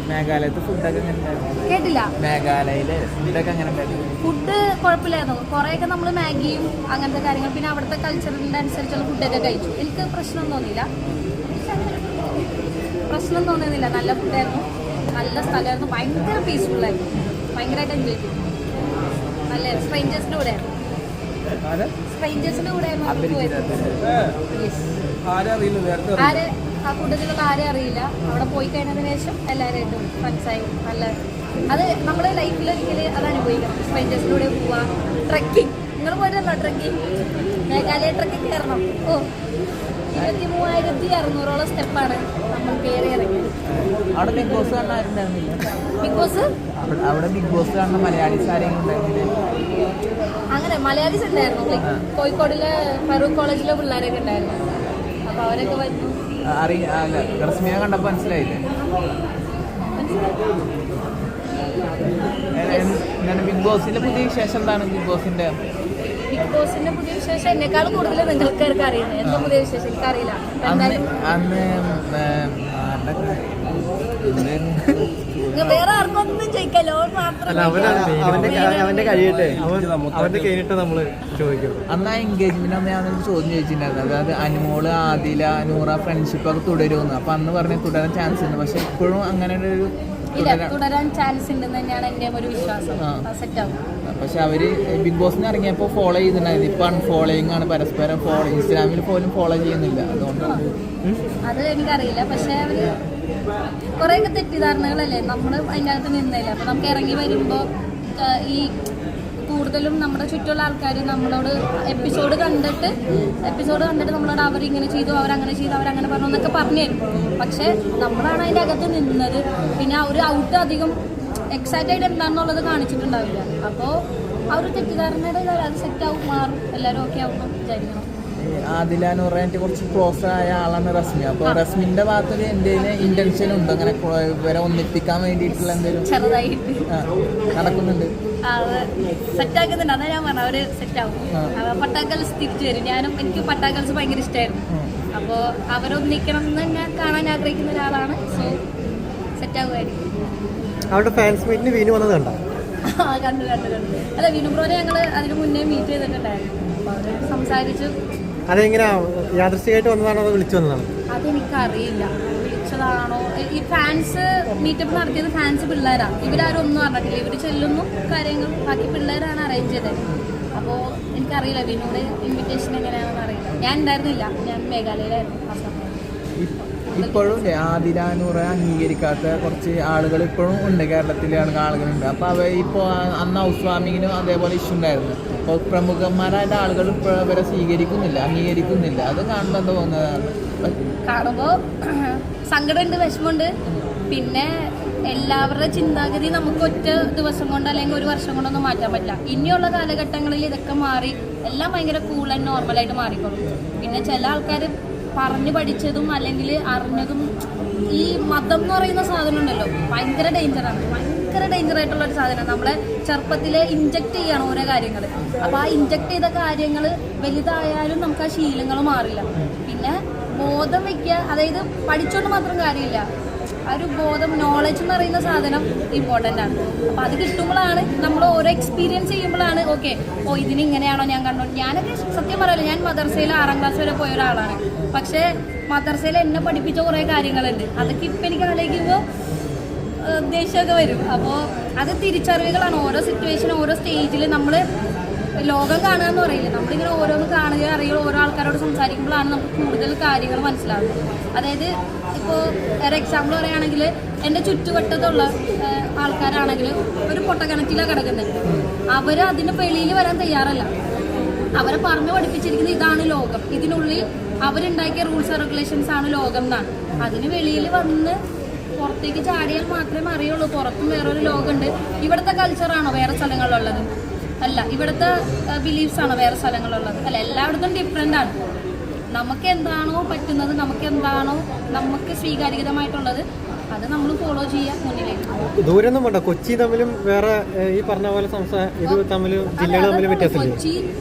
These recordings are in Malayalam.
മേഘാലയത്തെ ഫുഡൊക്കെ എങ്ങനെ ഉണ്ടായിരുന്നു? കേട്ടില്ല. മേഘാലയയിലെ ഫുഡൊക്കെ എങ്ങനെ ഉണ്ടായിരുന്നു? ഫുഡ് കുഴപ്പമില്ലായിരുന്നു. കുറേയൊക്കെ നമ്മൾ മാഗിയും അങ്ങനത്തെ കാര്യങ്ങൾ പിന്നെ അവിടുത്തെ കൾച്ചറിൻ്റെ അനുസരിച്ചുള്ള ഫുഡൊക്കെ കഴിച്ചു. എനിക്ക് പ്രശ്നം തോന്നിയില്ല. നല്ല ഫുഡായിരുന്നു, നല്ല സ്ഥലമായിരുന്നു, ഭയങ്കര പീസ്ഫുള്ളായിരുന്നു, ഭയങ്കരമായിട്ട് എൻജോയ് ചെയ്തു. നല്ല സ്ട്രേഞ്ചേഴ്സിൻ്റെ കൂടെ ആയിരുന്നു. ആ കൂട്ടത്തിലുള്ള ആരെയും അറിയില്ല. അവിടെ പോയി കഴിഞ്ഞതിന് ശേഷം എല്ലാവരുമായിട്ടും ഫ്രണ്ട്സായി നല്ല അത് നമ്മുടെ ലൈഫിൽ ഒരിക്കലും അത് അനുഭവിക്കണം. സ്ട്രേഞ്ചേഴ്സിലൂടെ പോവുക, ട്രക്കിങ്. നിങ്ങൾ പോയിട്ടുണ്ടോ ട്രക്കിങ്? മേഘാലയ ട്രക്കിങ് കയറണം. 23,600 സ്റ്റെപ്പാണ് നമ്മൾ കയറി ഇറങ്ങിയത്. അവിടെ ബിഗ് ബോസ് കാണാറുണ്ടായിരുന്നില്ല? ബിഗ് ബോസ് അവിടെ ബിഗ് ബോസ് കാണുന്ന മലയാളീസ് ആരെങ്കിലും ഉണ്ടായിരുന്നില്ല? അങ്ങനെ മലയാളീസ് ഉണ്ടായിരുന്നു. ലൈക്ക് കോഴിക്കോടിലെ ഫറൂഖ് കോളേജിലെ പിള്ളേരൊക്കെ ഉണ്ടായിരുന്നു. അപ്പൊ അവരൊക്കെ വരുന്നു. റസ്മിയ കണ്ടപ്പോ മനസ്സിലായില്ലേ? ബിഗ് ബോസിന്റെ പുതിയ വിശേഷം എന്താണ്? ബിഗ് ബോസിന്റെ പുതിയ വിശേഷം എന്നെക്കാൾ കൂടുതൽ നിങ്ങൾക്കാർക്ക് അറിയുന്നത്. എന്താ പുതിയ വിശേഷം എനിക്കറിയില്ല. വേറെ ആർക്കൊന്നും ചോദിക്കല്ലോ, അവന്റെ കഴിയട്ടെ, അവന്റെ കഴിഞ്ഞിട്ട് നമ്മള് ചോദിക്കും. അന്ന് ആ എൻഗേജ്മെന്റ് അന്ന് ഞാൻ ചോദ്യം ചോദിച്ചിട്ടുണ്ടായിരുന്നു. അതായത് അനുമോള്, ആദില, നൂറ ഫ്രണ്ട്ഷിപ്പ് ഒക്കെ തുടരുമെന്ന്. അപ്പൊ അന്ന് പറഞ്ഞ് തുടരാൻ ചാൻസ് ഉണ്ട്. പക്ഷെ ഇപ്പോഴും അങ്ങനെ ഒരു തുടരാൻ ചാൻസ് ഉണ്ടെന്ന് തന്നെയാണ് എന്റെ ഒരു വിശ്വാസം. സെറ്റാവും. പക്ഷെ അവര് ബിഗ് ബോസിന് ഇറങ്ങിയപ്പോൾ ഫോളോ ചെയ്തിട്ടുണ്ടായിരുന്നു. ഇപ്പൊ അൺഫോളോയിങ് ആണ്, പരസ്പരം ഫോളോ. ഇൻസ്റ്റാഗ്രാമിൽ പോലും ഫോളോ ചെയ്യുന്നില്ല. അതുകൊണ്ടാണ് അത് എനിക്കറിയില്ല. പക്ഷെ അവര് കുറെയൊക്കെ തെറ്റിദ്ധാരണകളല്ലേ, നമ്മള് അതിൻ്റെ അകത്ത് നിന്നില്ല. അപ്പൊ നമുക്ക് ഇറങ്ങി വരുമ്പോ ഈ കൂടുതലും നമ്മുടെ ചുറ്റുമുള്ള ആൾക്കാർ നമ്മളോട് എപ്പിസോഡ് കണ്ടിട്ട് നമ്മളോട് അവരിങ്ങനെ ചെയ്തു, അവരങ്ങനെ ചെയ്തു, അവരങ്ങനെ പറഞ്ഞു എന്നൊക്കെ പറഞ്ഞു തരും. പക്ഷെ നമ്മളാണ് അതിൻ്റെ അകത്ത് നിന്നത്. പിന്നെ ഒരു ഔട്ട് അധികം എക്സൈറ്റ് ആയിട്ട് എന്താണെന്നുള്ളത് കാണിച്ചിട്ടുണ്ടാവില്ല. അപ്പോൾ ആ ഒരു തെറ്റിദ്ധാരണയുടെ അത് സെറ്റാവും, മാറും, എല്ലാവരും ഓക്കെ ആവുമെന്ന് വിചാരിക്കണം. ആദില നൂറായിട്ട് കുറച്ച് ക്ലോസ് ആയ ആളാണ് റസ്മി. അപ്പോൾ റസ്മിന്റെ ഭാഗത്ത് എന്തെങ്കിലും ഇന്റൻഷൻ ഉണ്ടോ അങ്ങനെ ഇവരെ ഒന്നിപ്പിക്കാൻ വേണ്ടിയിട്ടുള്ള എന്തെങ്കിലും ചെറുതായിട്ട് നടക്കുന്നുണ്ട്? സെറ്റാക്കുന്നുണ്ട്. അതാ ഞാൻ പറഞ്ഞു, അവര് സെറ്റാവും. പട്ടാക്കൽസ് തിരിച്ചു വരും. എനിക്ക് പട്ടാക്കൽസ് ഭയങ്കര ഇഷ്ടമായിരുന്നു. അപ്പോൾ അവരൊന്നിക്കണം എന്ന് ഞാൻ കാണാൻ ആഗ്രഹിക്കുന്ന ഒരാളാണ്. സോ സെറ്റാകുമായിരിക്കും. അവരുടെ ഫാൻസ് മീറ്റിന് വീണു വന്നത് കണ്ടോ? കണ്ടു. അല്ല, വിനു ബ്രോനെ ഞങ്ങൾ അതിന് മുന്നേ മീറ്റ് ചെയ്തിട്ടുണ്ടായിരുന്നു. അപ്പോൾ അവർ സംസാരിച്ചു. അതെങ്ങനെയാ യാദൃശ്ചികമായിട്ട് വന്നതാണോ അതോ വിളിച്ചു വന്നതാണോ? അതെനിക്കറിയില്ല, വിളിച്ചതാണോ. ഈ ഫാൻസ് മീറ്റപ്പ് നടത്തിയത് ഫാൻസ് പിള്ളേരാണ്. ഇവരാരും ഒന്നും അറിഞ്ഞിട്ടില്ല. ഇവർ ചെല്ലുന്നു, കാര്യങ്ങൾ ബാക്കി പിള്ളേരാണ് അറേഞ്ച് ചെയ്തത്. അപ്പോൾ എനിക്കറിയില്ല വിനോട് ഇൻവിറ്റേഷൻ എങ്ങനെയാണെന്ന് അറിയില്ല. ഞാൻ ഉണ്ടായിരുന്നില്ല, ഞാൻ മേഘാലയയിലായിരുന്നു ആ സമയം. ഇപ്പോഴും ആദിലാനൂറെ അംഗീകരിക്കാത്ത കുറച്ച് ആളുകൾ ഇപ്പോഴും ഉണ്ട്, കേരളത്തിലെ ആളുകളുണ്ട്. അപ്പോൾ അവർ ഇപ്പോൾ അന്ന് ഹൗസ് വാമിങ്ങിനും അതേപോലെ ഇഷ്യൂ ഉണ്ടായിരുന്നു. അപ്പോൾ പ്രമുഖന്മാരായ ആളുകൾ ഇപ്പോൾ അവരെ അംഗീകരിക്കുന്നില്ല. അത് കാണുമ്പോൾ എന്താ തോന്നുന്നത്? കാണുമ്പോൾ സങ്കടമുണ്ട്, വിഷമമുണ്ട്. പിന്നെ എല്ലാവരുടെ ചിന്താഗതി നമുക്ക് ഒറ്റ ദിവസം കൊണ്ട് അല്ലെങ്കിൽ ഒരു വർഷം കൊണ്ടൊന്നും മാറ്റാൻ പറ്റില്ല. ഇനിയുള്ള കാലഘട്ടങ്ങളിൽ ഇതൊക്കെ മാറി എല്ലാം ഭയങ്കര കൂൾ ആൻഡ് നോർമലായിട്ട് മാറിക്കോളും. പിന്നെ ചില ആൾക്കാർ പറഞ്ഞു പഠിച്ചതും അല്ലെങ്കിൽ അറിഞ്ഞതും ഈ മതം എന്ന് പറയുന്ന സാധനം ഉണ്ടല്ലോ, ഭയങ്കര ഡേഞ്ചറായിട്ടുള്ള ഒരു സാധനമാണ്. നമ്മളെ ചെറുപ്പത്തിലെ ഇൻജക്ട് ചെയ്യാണ് ഓരോ കാര്യങ്ങൾ. അപ്പോൾ ആ ഇൻജക്ട് ചെയ്ത കാര്യങ്ങൾ വലുതായാലും നമുക്ക് ആ ശീലങ്ങൾ മാറില്ല. പിന്നെ ബോധം വയ്ക്കുക, അതായത് പഠിച്ചുകൊണ്ട് മാത്രം കാര്യമില്ല. ആ ഒരു ബോധം, നോളജ് എന്ന് പറയുന്ന സാധനം ഇമ്പോർട്ടൻ്റ് ആണ്. അപ്പോൾ അത് കിട്ടുമ്പോഴാണ് നമ്മൾ ഓരോ എക്സ്പീരിയൻസ് ചെയ്യുമ്പോഴാണ് ഓക്കെ, ഇതിനിങ്ങനെയാണോ ഞാൻ കണ്ടു. ഞാനൊക്കെ സത്യം പറയല്ലോ, ഞാൻ മദർസയിൽ 6ാം ക്ലാസ് വരെ പോയ ഒരാളാണ്. പക്ഷേ മദർസയിൽ എന്നെ പഠിപ്പിച്ച കുറേ കാര്യങ്ങളുണ്ട്. അതൊക്കെ ഇപ്പം എനിക്ക് ആലോചിക്കുമ്പോൾ ദേഷ്യമൊക്കെ വരും. അപ്പോൾ അത് തിരിച്ചറിവുകളാണ്. ഓരോ സിറ്റുവേഷൻ, ഓരോ സ്റ്റേജിൽ നമ്മൾ ലോകം കാണുക എന്ന് പറയില്ല, നമ്മളിങ്ങനെ ഓരോന്ന് കാണുകയോ അറിയുകയോ ഓരോ ആൾക്കാരോട് സംസാരിക്കുമ്പോഴാണ് നമുക്ക് കൂടുതൽ കാര്യങ്ങൾ മനസ്സിലാവുന്നത്. അതായത് ഇപ്പോൾ ഒരു എക്സാമ്പിൾ പറയുകയാണെങ്കിൽ, എൻ്റെ ചുറ്റുവട്ടത്തുള്ള ആൾക്കാരാണെങ്കിൽ ഒരു പൊട്ടക്കിണറ്റിലാണ് കിടക്കുന്നത്. അവർ അതിന് വെളിയിൽ വരാൻ തയ്യാറല്ല. അവരെ പറഞ്ഞു പഠിപ്പിച്ചിരിക്കുന്നത് ഇതാണ് ലോകം, ഇതിനുള്ളിൽ അവരുണ്ടാക്കിയ റൂൾസ് ആൻഡ് റെഗുലേഷൻസ് ആണ് ലോകം എന്നാണ്. അതിന് വെളിയിൽ വന്ന് പുറത്തേക്ക് ചാടിയാൽ മാത്രമേ അറിയുള്ളൂ പുറത്തും വേറൊരു ലോകമുണ്ട്. ഇവിടുത്തെ കൾച്ചറാണോ വേറെ സ്ഥലങ്ങളിലുള്ളത്? അല്ല. ഇവിടുത്തെ ബിലീഫ്സ് ആണോ വേറെ സ്ഥലങ്ങളിലുള്ളത്? അല്ല. എല്ലായിടത്തും ഡിഫറെൻ്റ് ആണ്. നമുക്ക് എന്താണോ പറ്റുന്നത്, നമുക്ക് എന്താണോ നമുക്ക് സ്വീകാര്യതമായിട്ടുള്ളത് അത് നമ്മൾ ഫോളോ ചെയ്യുക മുന്നിലേക്ക്. ദൂരൊന്നും വേണ്ട, കൊച്ചി തമ്മിലും വേറെ ഈ പറഞ്ഞ പോലെ ഇത് തമ്മിലും ജില്ലകൾ തമ്മിൽ വ്യത്യാസമില്ല. കൊച്ചി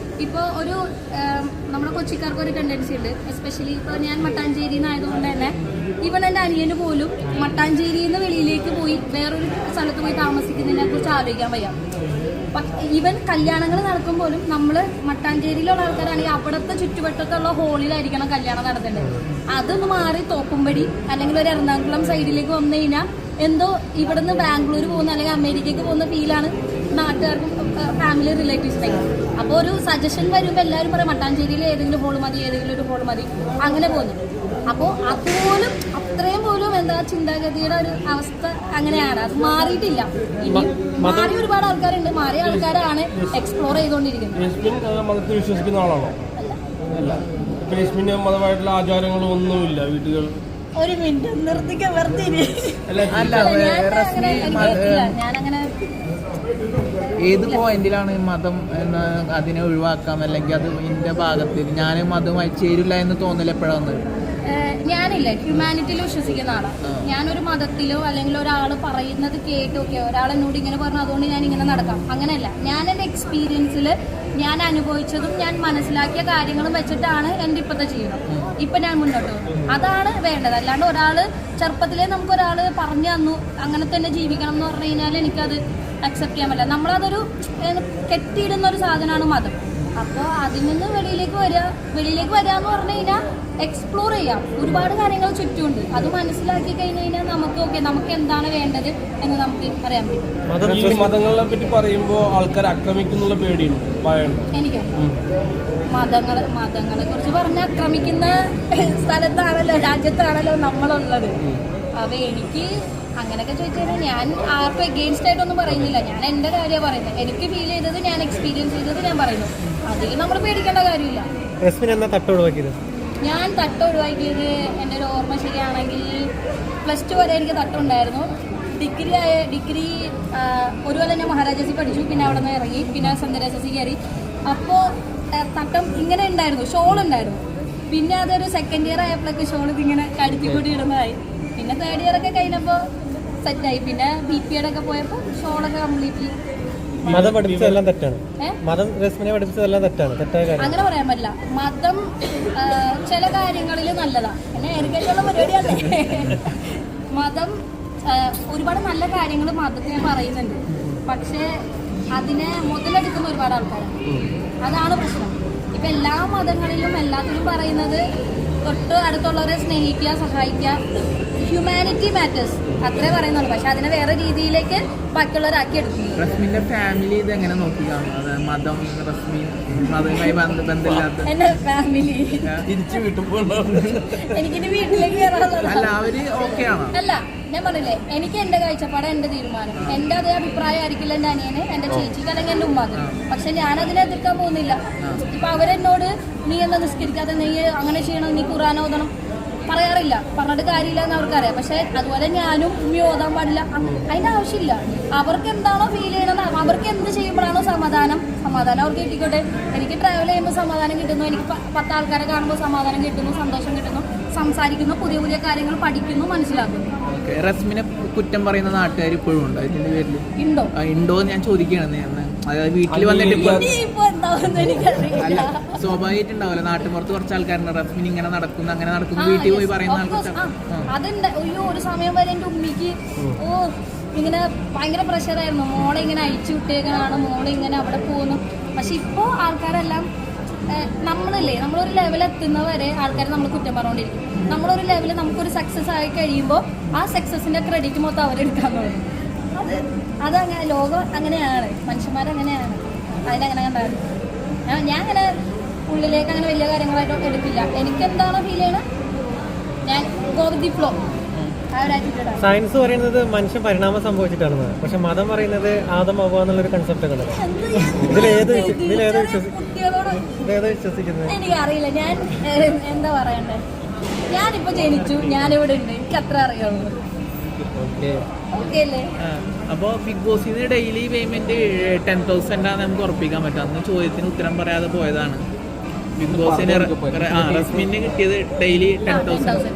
ഇപ്പോൾ ഒരു നമ്മുടെ കൊച്ചിക്കാർക്ക് ഒരു ടെൻഡൻസി ഉണ്ട്, എസ്പെഷ്യലി ഇപ്പോൾ ഞാൻ മട്ടാഞ്ചേരിയിൽ നിന്നായതുകൊണ്ട് തന്നെ ഇവൻ എൻ്റെ അനിയന് പോലും മട്ടാഞ്ചേരിയിൽ നിന്ന് വെളിയിലേക്ക് പോയി വേറൊരു സ്ഥലത്ത് പോയി താമസിക്കുന്നതിനെ കുറിച്ച് ആലോചിക്കാൻ വയ്യ. ഈവൻ കല്യാണങ്ങൾ നടക്കുമ്പോഴും നമ്മൾ മട്ടാഞ്ചേരിയിലുള്ള ആൾക്കാരാണെങ്കിൽ അവിടുത്തെ ചുറ്റുവട്ടത്തുള്ള ഹോളിലായിരിക്കണം കല്യാണം നടത്തേണ്ടത്. അതൊന്ന് മാറി തോപ്പുംപടി അല്ലെങ്കിൽ ഒരു എറണാകുളം സൈഡിലേക്ക് വന്നു കഴിഞ്ഞാൽ എന്തോ ഇവിടുന്ന് ബാംഗ്ലൂർ പോകുന്ന അല്ലെങ്കിൽ അമേരിക്കയ്ക്ക് പോകുന്ന ഫീലാണ് നാട്ടുകാർക്കും ഫാമിലി റിലേറ്റീവ്സിനൊക്കെ. അപ്പോൾ ഒരു സജഷൻ വരുമ്പോൾ എല്ലാവരും പറയും മട്ടാഞ്ചേരിയിൽ ഏതെങ്കിലും ഹോൾ മതി, ഏതെങ്കിലും ഒരു ഹോൾ മതി, അങ്ങനെ പോകുന്നു. അപ്പോൾ അതുപോലും അത്രയും പോലും എന്താ ചിന്താഗതിയുടെ ഒരു അവസ്ഥ അങ്ങനെയാണ്. അത് മാറിയിട്ടില്ല. ഇനി മാറി ഒരുപാട് ആൾക്കാരുണ്ട്, മാറിയ ആൾക്കാരാണ് എക്സ്പ്ലോർ ചെയ്തുകൊണ്ടിരിക്കുന്നത്. മതത്തിൽ വിശ്വസിക്കുന്ന ആളാണോ? അല്ല. മതമായിട്ടുള്ള ആചാരങ്ങളും ഒന്നുമില്ല വീട്ടുകൾ. ഒരു മിനിറ്റ് നിർത്തിക്കാൻ വെറുതെ ഞാനങ്ങനെ ഏത് പോയിന്റിലാണ് മതം എന്ന് അതിനെ ഒഴിവാക്കാം, അല്ലെങ്കിൽ അത് ഇതിന്റെ ഭാഗത്തിൽ ഞാൻ മതമായി ചേരില്ല എന്ന് തോന്നൽ എപ്പോഴാണ്? ഞാനില്ലേ ഹ്യൂമാനിറ്റിയിൽ വിശ്വസിക്കുന്ന ആളാണ്. ഞാനൊരു മതത്തിലോ അല്ലെങ്കിൽ ഒരാൾ പറയുന്നത് കേട്ടോക്കെ ഒരാൾ എന്നോട് ഇങ്ങനെ പറഞ്ഞു അതുകൊണ്ട് ഞാൻ ഇങ്ങനെ നടക്കാം, അങ്ങനെയല്ല. ഞാൻ എൻ്റെ എക്സ്പീരിയൻസിൽ ഞാൻ അനുഭവിച്ചതും ഞാൻ മനസ്സിലാക്കിയ കാര്യങ്ങളും വെച്ചിട്ടാണ് എൻ്റെ ഇപ്പോഴത്തെ ജീവിതം ഇപ്പം ഞാൻ മുന്നോട്ട് പോകുന്നത്. അതാണ് വേണ്ടത്. അല്ലാണ്ട് ഒരാൾ ചെറുപ്പത്തിലേ നമുക്കൊരാൾ പറഞ്ഞു തന്നു അങ്ങനെ തന്നെ ജീവിക്കണം എന്ന് പറഞ്ഞു കഴിഞ്ഞാൽ എനിക്കത് അക്സെപ്റ്റ് ചെയ്യാൻ പറ്റില്ല. നമ്മളതൊരു കെട്ടിയിടുന്ന ഒരു സാധനമാണ് മതം. അപ്പോൾ അതിൽ നിന്ന് വെളിയിലേക്ക് വരിക എന്ന് പറഞ്ഞു കഴിഞ്ഞാൽ എക്സ്പ്ലോർ ചെയ്യാം. ഒരുപാട് കാര്യങ്ങൾ ചുറ്റുമുണ്ട്. അത് മനസ്സിലാക്കി കഴിഞ്ഞ് കഴിഞ്ഞാൽ നമുക്ക് എന്താണ് വേണ്ടത് എന്ന് നമുക്ക് അറിയാൻ പറ്റും. മതങ്ങളെ പറ്റി പറയുമ്പോൾ ആൾക്കാർ ആക്രമിക്കുന്നുള്ള പേടിയുണ്ട്, എനിക്ക് മതങ്ങളെ കുറിച്ച് പറഞ്ഞ് ആക്രമിക്കുന്ന സ്ഥലത്താണല്ലോ രാജ്യത്താണല്ലോ നമ്മളുള്ളത്. അപ്പൊ എനിക്ക് അങ്ങനെയൊക്കെ ചോദിച്ചാൽ ഞാൻ ആർക്കും എഗെയിൻസ്റ്റ് ആയിട്ടൊന്നും പറയുന്നില്ല. ഞാൻ എൻ്റെ കാര്യമാണ് പറയുന്നത്. എനിക്ക് ഫീൽ ചെയ്തത്, ഞാൻ എക്സ്പീരിയൻസ് ചെയ്തത് ഞാൻ പറയുന്നു. അതിൽ നമ്മൾ പേടിക്കേണ്ട കാര്യമില്ല. ഞാൻ തട്ട് ഒഴിവാക്കിയത് എൻ്റെ ഒരു ഓർമ്മ ശരിയാണെങ്കിൽ +2 വരെ എനിക്ക് തട്ടുണ്ടായിരുന്നു. ഡിഗ്രി ഒരു കൊല്ലം ഞാൻ മഹാരാജാസിൽ പഠിച്ചു. പിന്നെ അവിടെ നിന്ന് ഇറങ്ങി, പിന്നെ സെന്റ് തെരേസസിൽ കയറി. അപ്പോൾ തട്ടം ഇങ്ങനെ ഉണ്ടായിരുന്നു, ഷോൾ ഉണ്ടായിരുന്നു. പിന്നെ അതൊരു സെക്കൻഡ് ഇയർ ആയപ്പോഴൊക്കെ ഷോൾ ഇതിങ്ങനെ കഴുത്തിക്കൂട്ടി ഇടുന്നതായി. പിന്നെ തേർഡ് ഇയർ ഒക്കെ കഴിഞ്ഞപ്പോൾ സെറ്റായി. പിന്നെ BPയുടെ ഒക്കെ പോയപ്പോൾ ഷോളൊക്കെ കംപ്ലീറ്റ്ലി. മതം പഠിപ്പിച്ചതെല്ലാം തെറ്റാണ്. മതം രശ്മിനെ പഠിപ്പിച്ചതെല്ലാം തെറ്റാണ്, തെറ്റായ കാര്യം അങ്ങനെ പറയാൻ പറ്റില്ല. മതം ചില കാര്യങ്ങളിൽ നല്ലതാണ്. എന്നെ ഏറിക്കഴിഞ്ഞുള്ള പരിപാടിയല്ലേ. മതം ഒരുപാട് നല്ല കാര്യങ്ങൾ മതത്തിന് പറയുന്നുണ്ട്. പക്ഷേ അതിനെ മുതലെടുക്കുന്ന ഒരുപാട് ആൾക്കാരാണ്. അതാണ് പ്രശ്നം. ഇപ്പം എല്ലാ മതങ്ങളിലും എല്ലാത്തിനും പറയുന്നത് തൊട്ട് അടുത്തുള്ളവരെ സ്നേഹിക്കുക, സഹായിക്കുക, ഹ്യൂമാനിറ്റി മാറ്റേഴ്സ് അത്രേ പറയുന്നുള്ളൂ. പക്ഷെ അതിനെ വേറെ രീതിയിലേക്ക് ബാക്കിയുള്ളവരാക്കി എടുക്കും. റസ്മിന്റെ ഫാമിലി ഇത് എങ്ങനെ നോക്കി കാണുന്നത്? മതം മതവുമായി ബന്ധമില്ലാത്ത എന്റെ ഫാമിലി തിരിച്ചു കിട്ടുമ്പോൾ എനിക്കിനി വീട്ടിലേക്ക് കയറാനുള്ളതാണ്. അല്ല, അവര് ഓക്കെ ആണോ? അല്ല, ഞാൻ പറഞ്ഞില്ലേ, എനിക്ക് എന്റെ കാഴ്ചപ്പാട്, എന്റെ തീരുമാനം, എന്റെ അതേ അഭിപ്രായം ആയിരിക്കില്ല എന്റെ അനിയന്, എന്റെ ചേച്ചിക്ക് അല്ലെങ്കിൽ എന്റെ ഉമ്മാക്ക്. പക്ഷെ ഞാൻ അതിനെ എതിർക്കാൻ പോകുന്നില്ല. ഇപ്പൊ അവരെന്നോട് നീ എന്താ നിസ്കരിക്കാതെ, നീ അങ്ങനെ ചെയ്യണം, നീ ഖുർആൻ ഓതണം പറയാറില്ല. പറഞ്ഞിട്ട് കാര്യമില്ല എന്ന് അവർക്കറിയാം. പക്ഷെ അതുപോലെ ഞാനും ഉമ്മി ഓതാൻ പാടില്ല, അതിന്റെ ആവശ്യമില്ല. അവർക്ക് എന്താണോ ഫീൽ ചെയ്യണത്, അവർക്ക് എന്ത് ചെയ്യുമ്പോഴാണോ സമാധാനം അവർക്ക് കിട്ടിക്കോട്ടെ. എനിക്ക് ട്രാവൽ ചെയ്യുമ്പോൾ സമാധാനം കിട്ടുന്നു, എനിക്ക് 10 ആൾക്കാരെ കാണുമ്പോൾ സമാധാനം കിട്ടുന്നു, സന്തോഷം കിട്ടുന്നു, സംസാരിക്കുന്നു, പുതിയ പുതിയ കാര്യങ്ങൾ പഠിക്കുന്നു, മനസ്സിലാക്കുന്നു. റസ്മിനെ കുറ്റം പറയുന്ന നാട്ടുകാർ ഇപ്പോഴും ഉണ്ടോ ഇതിന്റെ പേരിൽ? ഉണ്ടോ ഞാൻ ചോദിക്കുകയാണ്. അതായത് വീട്ടിൽ വന്നിട്ട് അല്ല, സ്വാഭാവികമായിട്ടുണ്ടാവില്ല, നാട്ടുപുറത്ത് കുറച്ച് ആൾക്കാരുണ്ട് റസ്മിൻ ഇങ്ങനെ നടക്കുന്നു അങ്ങനെ നടക്കുന്നു വീട്ടിൽ പോയി പറയുന്ന ആൾക്കാർ. അതുണ്ട്. ഒരു സമയം വരെ എൻ്റെ ഉമ്മിക്ക് ഇങ്ങനെ ഭയങ്കര പ്രഷറായിരുന്നു. മോളെ ഇങ്ങനെ അയച്ചു വിട്ടേക്കാണ്, മോളെ ഇങ്ങനെ അവിടെ പോകുന്നു. പക്ഷെ ഇപ്പോൾ ആൾക്കാരെല്ലാം നമ്മളൊരു ലെവൽ എത്തുന്നവരെ ആൾക്കാർ നമ്മൾ കുറ്റം പറഞ്ഞുകൊണ്ടിരിക്കും. നമ്മളൊരു ലെവൽ നമുക്കൊരു സക്സസ് ആയി കഴിയുമ്പോൾ ആ സക്സസിന്റെ ക്രെഡിറ്റ് മൊത്തം അവരെടുക്കാൻ തുടങ്ങും. അതങ്ങനെ ലോകം അങ്ങനെയാണ്, മനുഷ്യന്മാരങ്ങനെയാണ്. അതിനങ്ങനെ കണ്ടായിരുന്നു. ഞാൻ അങ്ങനെ ഉള്ളിലേക്ക് അങ്ങനെ വലിയ കാര്യങ്ങളായിട്ട് എടുക്കില്ല. എനിക്ക് എന്താണോ ഫീൽ ചെയ്യണം, ഞാൻ go with the flow. Science പറയുന്നത് മനുഷ്യൻ പരിണാമം സംഭവിച്ചിട്ടാണെന്ന്, പക്ഷെ മതം പറയുന്നത് ആദം ഹവ്വ എന്നുള്ളൊരു കൺസെപ്റ്റ് ആണ്. വിശ്വസിക്കുന്നത് എനിക്കറിയില്ല. ഞാൻ എന്താ പറയണ്ടേ, ഞാനിപ്പോ ജനിച്ചു, ഞാനിവിടെ ഉണ്ട്, എനിക്ക് അത്ര അറിയാവുള്ളൂ. അപ്പോൾ ബിഗ് ബോസിന് ഡെയിലി പേയ്മെന്റ് 10,000 നമുക്ക് ഉറപ്പിക്കാൻ പറ്റും. അന്ന് ചോദ്യത്തിന് ഉത്തരം പറയാതെ പോയതാണ്. ബിഗ് ബോസിന് റസ്മിന് കിട്ടിയത് ഡെയിലി 10,000.